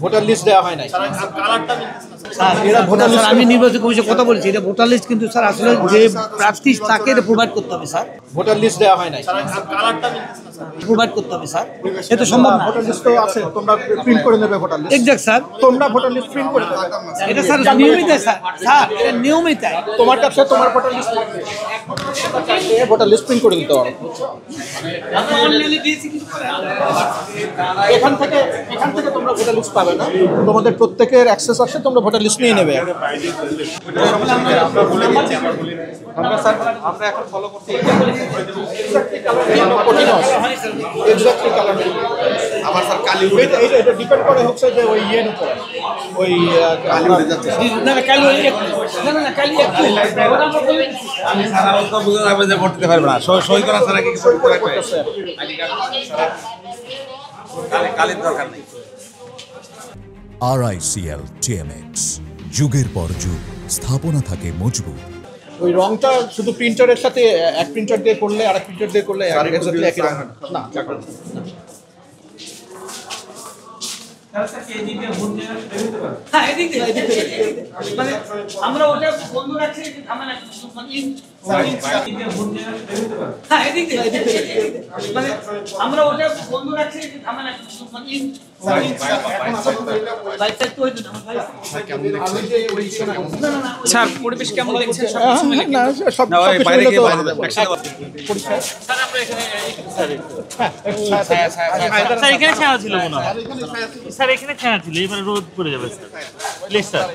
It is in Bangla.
ভোটার লিস্ট দেওয়া হয় নাই স্যার আমি নির্বাচন কমিশন কথা বলছি, এটা ভোটার লিস্ট কিন্তু স্যার আসলে যে প্রার্থী তাকে এটা প্রোভাইড করতে হবে স্যার। ভোটার লিস্ট দেওয়া হয় নাই প্রোভাইড করতে হবে স্যার, এটা সম্ভব না। ভোটার লিস্ট তো আছে, তোমরা প্রিন্ট করে নেবে ভোটার লিস্ট। এক্সাক্ট স্যার, তোমরা ভোটার লিস্ট প্রিন্ট করে দেবে। এটা স্যার নিয়মিত স্যার, এটা নিয়মিত। তোমার কাছে তোমার voter list voter list print করে দিতে পারো। এখান থেকে তোমরা ভোটার লিস্ট পাবে না, তোমাদের প্রত্যেকের অ্যাক্সেস আছে, তোমরা ভোটার লিস্ট নিয়ে নেবে। আমরা স্যার আমরা এখন ফলো করছি এক্স্যাক্টলি কালার আমার স্যার কালি উঠে এটা ডিপেন্ড করে হচ্ছে যে ওই ইয়ের উপরে ওই কালি উঠে যাচ্ছে না না কালি না কালি একটু আমি সারা অত বুঝে যাবে যে ভোট দিতে পারবে না, সই করা ছাড়া কি কিছু করতেছে কালির দরকার নেই। RICL TMX, যুগের পর যুগ স্থাপনা থাকে মজবুত। ওই রংটা শুধু প্রিন্টারের সাথে এক প্রিন্টার দিয়ে করলে আর এক প্রিন্টার দিয়ে করলে এক্স্যাক্টলি একই রং না। মানে আমরা ওটা বন্ধ রাখছি, মানে আমরা ওটা বন্ধ রাখছি, স্যার পরিবেশ কেমন দেখছেন? স্যার এখানে ছায়া ছিল মনে হয়, স্যার এখানে ছায়া ছিল, এবারে রোদ পড়ে যাবে স্যার, প্লিজ স্যার।